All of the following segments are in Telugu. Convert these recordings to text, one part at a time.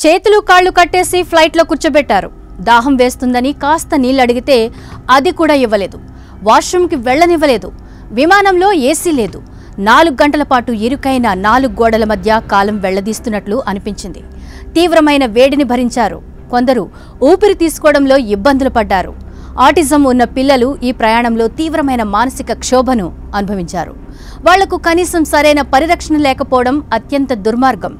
చేతులు కాళ్ళు కట్టేసి ఫ్లైట్లో కూర్చోబెట్టారు. దాహం వేస్తుందని కాస్త నీళ్లు అడిగితే అది కూడా ఇవ్వలేదు. వాష్రూమ్కి వెళ్లనివ్వలేదు. విమానంలో ఏసీ లేదు. 4 గంటల పాటు ఇరుకైన 4 గోడల మధ్య కాలం వెళ్లదీస్తున్నట్లు అనిపించింది. తీవ్రమైన వేడిని భరించారు. కొందరు ఊపిరి తీసుకోవడంలో ఇబ్బందులు పడ్డారు. ఆటిజం ఉన్న పిల్లలు ఈ ప్రయాణంలో తీవ్రమైన మానసిక క్షోభను అనుభవించారు. వాళ్లకు కనీసం సరైన పరిరక్షణ లేకపోవడం అత్యంత దుర్మార్గం.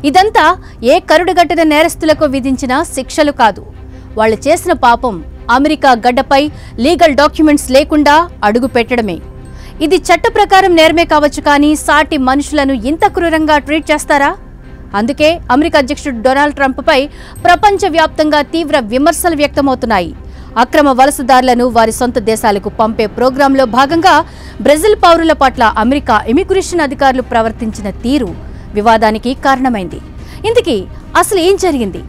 ఇదంతా ఏ కరుడుగట్టిన నేరస్తులకు విధించిన శిక్షలు కాదు. వాళ్ళు చేసిన పాపం అమెరికా గడ్డపై లీగల్ డాక్యుమెంట్స్ లేకుండా అడుగు పెట్టడమే. ఇది చట్ట ప్రకారం నేరమే కావచ్చు, కానీ సాటి మనుషులను ఇంత క్రూరంగా ట్రీట్ చేస్తారా? అందుకే అమెరికా అధ్యక్షుడు డొనాల్డ్ ట్రంప్పై ప్రపంచవ్యాప్తంగా తీవ్ర విమర్శలు వ్యక్తమవుతున్నాయి. అక్రమ వలసదారులను వారి సొంత దేశాలకు పంపే ప్రోగ్రాంలో భాగంగా బ్రెజిల్ పౌరుల పట్ల అమెరికా ఇమిగ్రేషన్ అధికారులు ప్రవర్తించిన తీరు వివాదానికి కారణమైంది. ఇందుకీ అసలు ఏం జరిగింది?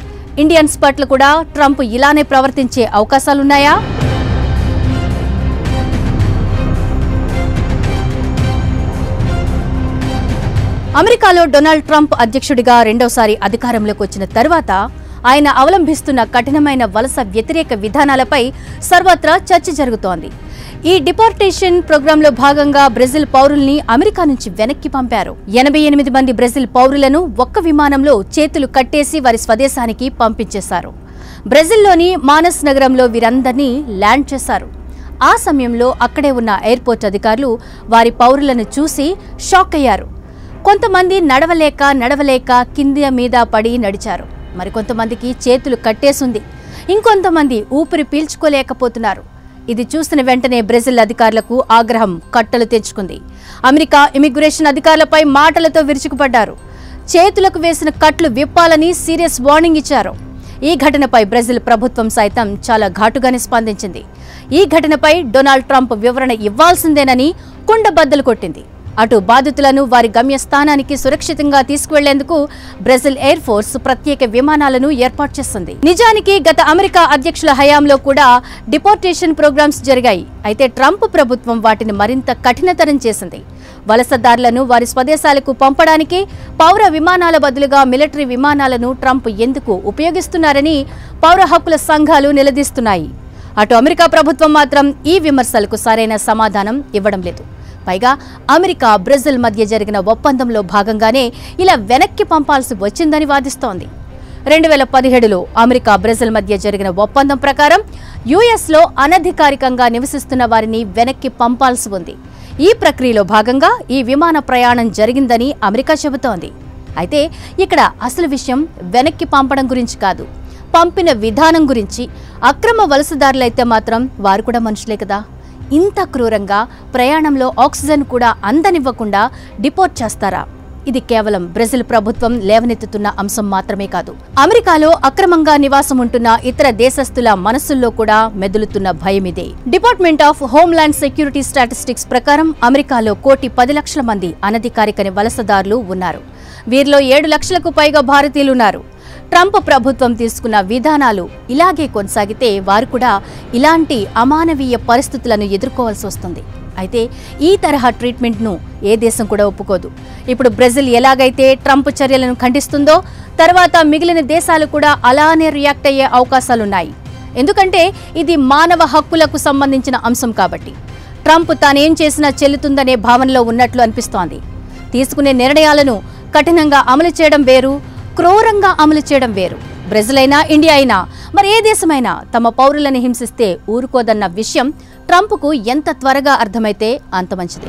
ఇండియన్స్ పట్ల కూడా ట్రంప్ ఇలానే ప్రవర్తించే అవకాశాలున్నాయా? అమెరికాలో డొనాల్డ్ ట్రంప్ అధ్యక్షుడిగా రెండోసారి అధికారంలోకి వచ్చిన తర్వాత ఆయన అవలంబిస్తున్న కఠినమైన వలస వ్యతిరేక విధానాలపై సర్వత్రా చర్చ జరుగుతోంది. ఈ డిపోర్టేషన్ ప్రోగ్రాంలో భాగంగా బ్రెజిల్ పౌరుల్ని అమెరికా నుంచి వెనక్కి పంపారు. 88 మంది బ్రెజిల్ పౌరులను ఒక్క విమానంలో చేతులు కట్టేసి వారి స్వదేశానికి పంపించేశారు. బ్రెజిల్లోని మానస్ నగరంలో వీరందరినీ ల్యాండ్ చేశారు. ఆ సమయంలో అక్కడే ఉన్న ఎయిర్పోర్ట్ అధికారులు వారి పౌరులను చూసి షాక్ అయ్యారు. కొంతమంది నడవలేక కింద మీద పడి నడిచారు. మరికొంతమందికి చేతులు కట్టేసుంది. ఇంకొంతమంది ఊపిరి పీల్చుకోలేకపోతున్నారు. ఇది చూసిన వెంటనే బ్రెజిల్ అధికారులకు ఆగ్రహం కట్టలు తెచ్చుకుంది. అమెరికా ఇమిగ్రేషన్ అధికారులపై మాటలతో విరుచుకుపడ్డారు. చేతులకు వేసిన కట్లు విప్పాలని సీరియస్ వార్నింగ్ ఇచ్చారు. ఈ ఘటనపై బ్రెజిల్ ప్రభుత్వం సైతం చాలా ఘాటుగానే స్పందించింది. ఈ ఘటనపై డొనాల్డ్ ట్రంప్ వివరణ ఇవ్వాల్సిందేనని కుండబద్దలు కొట్టింది. అటు బాధితులను వారి గమ్యస్థానానికి సురక్షితంగా తీసుకువెళ్లేందుకు బ్రెజిల్ ఎయిర్ ఫోర్స్ ప్రత్యేక విమానాలను ఏర్పాటు చేసింది. నిజానికి గత అమెరికా అధ్యక్షుల హయాంలో కూడా డిపోర్టేషన్ ప్రోగ్రామ్స్ జరిగాయి. అయితే ట్రంప్ ప్రభుత్వం వాటిని మరింత కఠినతరం చేసింది. వలసదారులను వారి స్వదేశాలకు పంపడానికి పౌర విమానాల బదులుగా మిలిటరీ విమానాలను ట్రంప్ ఎందుకు ఉపయోగిస్తున్నారని పౌర హక్కుల సంఘాలు నిలదీస్తున్నాయి. అటు అమెరికా ప్రభుత్వం మాత్రం ఈ విమర్శలకు సరైన సమాధానం ఇవ్వడం లేదు. పైగా అమెరికా బ్రెజిల్ మధ్య జరిగిన ఒప్పందంలో భాగంగానే ఇలా వెనక్కి పంపాల్సి వచ్చిందని వాదిస్తోంది. 2017లో అమెరికా బ్రెజిల్ మధ్య జరిగిన ఒప్పందం ప్రకారం యుఎస్లో అనధికారికంగా నివసిస్తున్న వారిని వెనక్కి పంపాల్సి ఉంది. ఈ ప్రక్రియలో భాగంగా ఈ విమాన ప్రయాణం జరిగిందని అమెరికా చెబుతోంది. అయితే ఇక్కడ అసలు విషయం వెనక్కి పంపడం గురించి కాదు, పంపిన విధానం గురించి. అక్రమ వలసదారులైతే మాత్రం వారు కూడా మనుషులే కదా. ఇంత క్రూరంగా ప్రయాణంలో ఆక్సిజన్ కూడా అందనివ్వకుండా డిపోర్ట్ చేస్తారా? ఇది కేవలం బ్రెజిల్ ప్రభుత్వం లేవనెత్తుతున్న అంశం మాత్రమే కాదు, అమెరికాలో అక్రమంగా నివాసం ఉంటున్న ఇతర దేశస్థుల మనసుల్లో కూడా మెదులుతున్న భయం ఇదే. Department of homeland security statistics ప్రకారం అమెరికాలో 1,10,00,000 మంది అనధికారిక వలసదారులు ఉన్నారు. వీరిలో 7 లక్షలకు పైగా భారతీయులున్నారు. ట్రంప్ ప్రభుత్వం తీసుకున్న విధానాలు ఇలాగే కొనసాగితే వారు కూడా ఇలాంటి అమానవీయ పరిస్థితులను ఎదుర్కోవాల్సి వస్తుంది. అయితే ఈ తరహా ట్రీట్మెంట్ను ఏ దేశం కూడా ఒప్పుకోదు. ఇప్పుడు బ్రెజిల్ ఎలాగైతే ట్రంప్ చర్యలను ఖండిస్తుందో తర్వాత మిగిలిన దేశాలు కూడా అలానే రియాక్ట్ అయ్యే అవకాశాలున్నాయి. ఎందుకంటే ఇది మానవ హక్కులకు సంబంధించిన అంశం కాబట్టి. ట్రంప్ తానేం చేసినా చెల్లుతుందనే భావనలో ఉన్నట్లు అనిపిస్తోంది. తీసుకునే నిర్ణయాలను కఠినంగా అమలు చేయడం వేరు, క్రూరంగా అమలు చేయడం వేరు. బ్రెజిల్ అయినా ఇండియా అయినా మరి ఏ దేశమైనా తమ పౌరులను హింసిస్తే ఊరుకోదన్న విషయం ట్రంప్కు ఎంత త్వరగా అర్థమైతే అంత మంచిది.